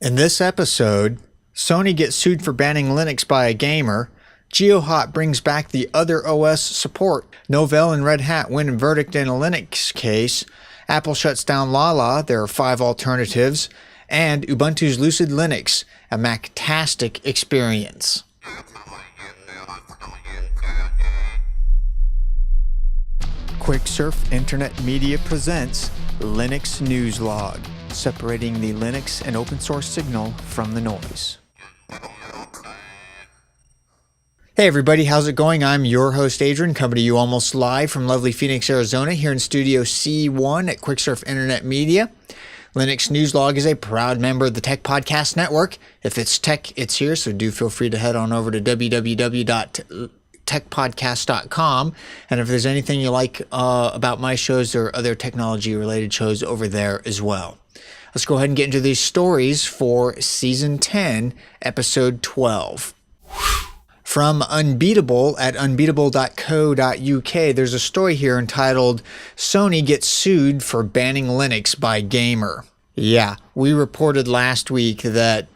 In this episode, Sony gets sued for banning Lynx by a gamer, Geohot brings back the other OS support, Novell and Red Hat win a verdict in a Lynx case, Apple shuts down Lala, there are 5 alternatives, and Ubuntu's Lucid Lynx, a Mactastic experience. QuickSurf Internet Media presents Linux News Log, separating the Linux and open source signal from the noise. Hey everybody, how's it going? I'm your host Adrian, coming to you almost live from lovely Phoenix, Arizona, here in Studio C1 at QuickSurf Internet Media. Linux News Log is a proud member of the Tech Podcast Network. If it's tech, it's here, so do feel free to head on over to www.techpodcast.com. And if there's anything you like about my shows, there are other technology-related shows over there as well. Let's go ahead and get into these stories for Season 10, Episode 12. From Unbeatable at unbeatable.co.uk, there's a story here entitled, Sony Gets Sued for Banning Lynx by Gamer. Yeah, we reported last week that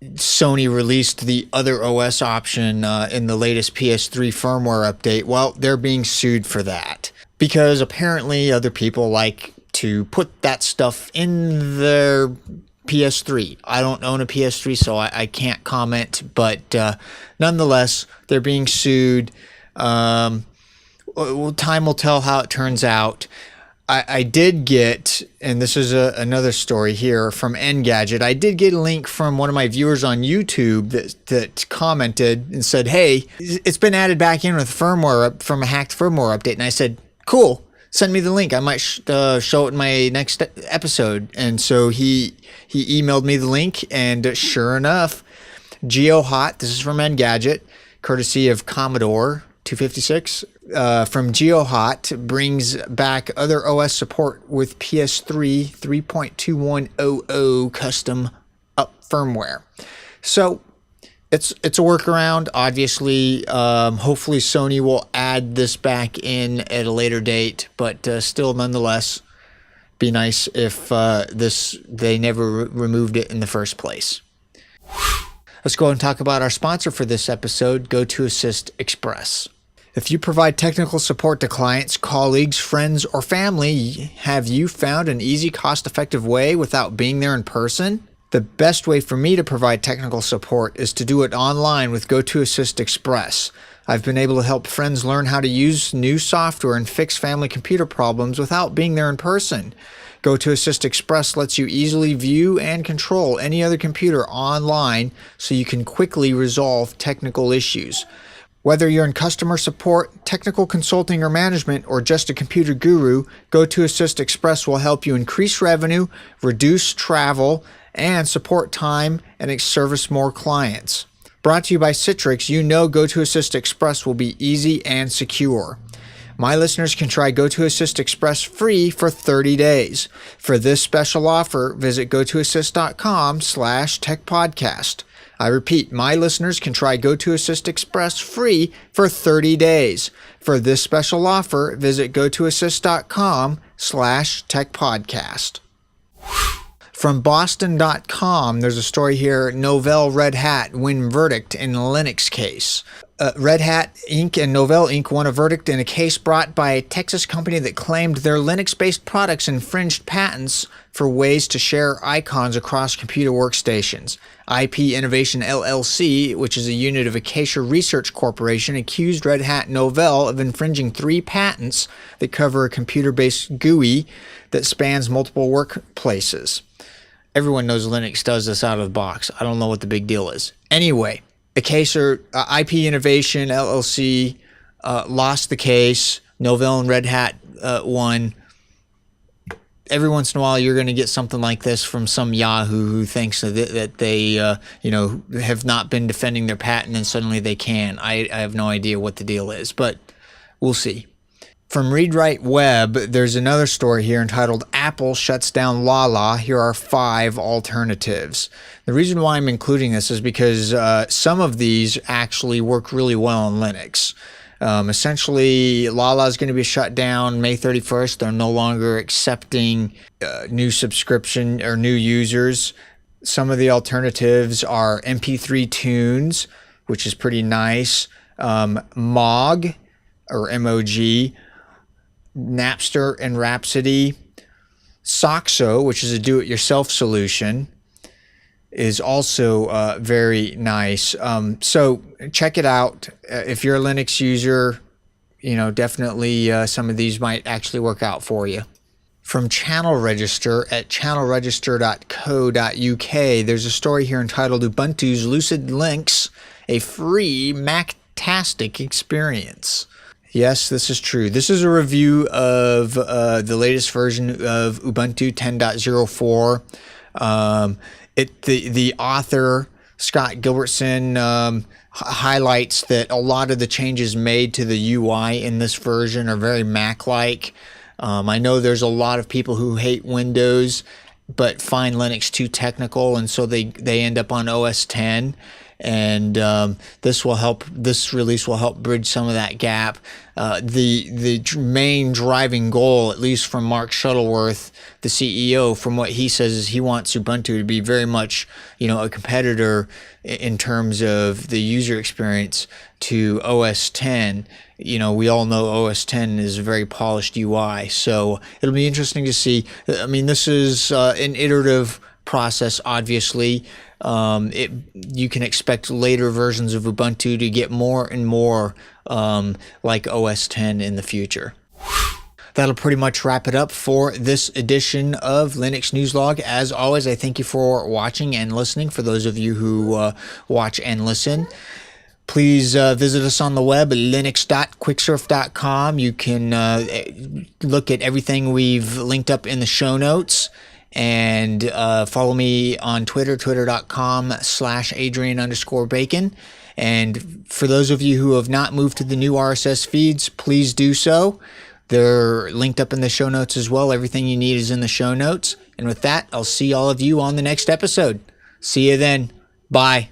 Sony released the other OS option in the latest PS3 firmware update. Well, they're being sued for that because apparently other people like to put that stuff in their PS3. I don't own a PS3, so I can't comment, but nonetheless, they're being sued. Time will tell how it turns out. I did get, and this is another story here from Engadget, I did get a link from one of my viewers on YouTube that commented and said, hey, it's been added back in with firmware from a hacked firmware update. And I said, cool, send me the link. I might show it in my next episode. And so he emailed me the link, and sure enough, Geohot, this is from Engadget, courtesy of Commodore 256, from Geohot, brings back other OS support with PS3 3.2100 custom up firmware. So it's a workaround. Obviously, hopefully Sony will add this back in at a later date, but still, nonetheless, be nice if they never removed it in the first place. Let's go and talk about our sponsor for this episode, GoToAssist Express. If you provide technical support to clients, colleagues, friends, or family, have you found an easy, cost-effective way without being there in person? The best way for me to provide technical support is to do it online with GoToAssist Express. I've been able to help friends learn how to use new software and fix family computer problems without being there in person. GoToAssist Express lets you easily view and control any other computer online so you can quickly resolve technical issues. Whether you're in customer support, technical consulting or management, or just a computer guru, GoToAssist Express will help you increase revenue, reduce travel, and support time and service more clients. Brought to you by Citrix, you know GoToAssist Express will be easy and secure. My listeners can try GoToAssist Express free for 30 days. For this special offer, visit gotoassist.com/techpodcast. I repeat, my listeners can try GoToAssist Express free for 30 days. For this special offer, visit gotoassist.com/techpodcast. From Boston.com, there's a story here, Novell Red Hat win verdict in Lynx case. Red Hat Inc. and Novell Inc. won a verdict in a case brought by a Texas company that claimed their Linux-based products infringed patents for ways to share icons across computer workstations. IP Innovation LLC, which is a unit of Acacia Research Corporation, accused Red Hat and Novell of infringing 3 patents that cover a computer-based GUI that spans multiple workplaces. Everyone knows Linux does this out of the box. I don't know what the big deal is. Anyway, Acacia IP Innovation LLC lost the case. Novell and Red Hat won. Every once in a while, you're going to get something like this from some Yahoo who thinks that they, have not been defending their patent and suddenly they can. I have no idea what the deal is, but we'll see. From ReadWrite Web, there's another story here entitled Apple Shuts Down Lala. Here are 5 alternatives. The reason why I'm including this is because some of these actually work really well on Linux. Essentially, Lala is going to be shut down May 31st. They're no longer accepting new subscription or new users. Some of the alternatives are MP3 Tunes, which is pretty nice, MOG, or MOG, Napster and Rhapsody. Soxo, which is a do-it-yourself solution, is also very nice. So check it out. If you're a Linux user, definitely some of these might actually work out for you. From Channel Register at channelregister.co.uk, there's a story here entitled Ubuntu's Lucid Lynx, a free Mactastic experience. Yes, this is true. This is a review of the latest version of Ubuntu 10.04. The author, Scott Gilbertson, highlights that a lot of the changes made to the UI in this version are very Mac-like. I know there's a lot of people who hate Windows but find Linux too technical, and so they end up on OS 10. And this release will help bridge some of that gap. The main driving goal, at least from Mark Shuttleworth, the CEO, from what he says, is he wants Ubuntu to be very much, a competitor in terms of the user experience to OS 10. We all know OS 10 is a very polished UI, so it'll be interesting to see. I mean, this is an iterative process, obviously. You can expect later versions of Ubuntu to get more and more like OS 10 in the future. That'll pretty much wrap it up for this edition of Linux News Log. As always, I thank you for watching and listening. For those of you who watch and listen, please visit us on the web at linux.quicksurf.com. You can look at everything we've linked up in the show notes. And follow me on Twitter, twitter.com/Adrian_bacon. And for those of you who have not moved to the new RSS feeds, please do so. They're linked up in the show notes as well. Everything you need is in the show notes. And with that, I'll see all of you on the next episode. See you then. Bye.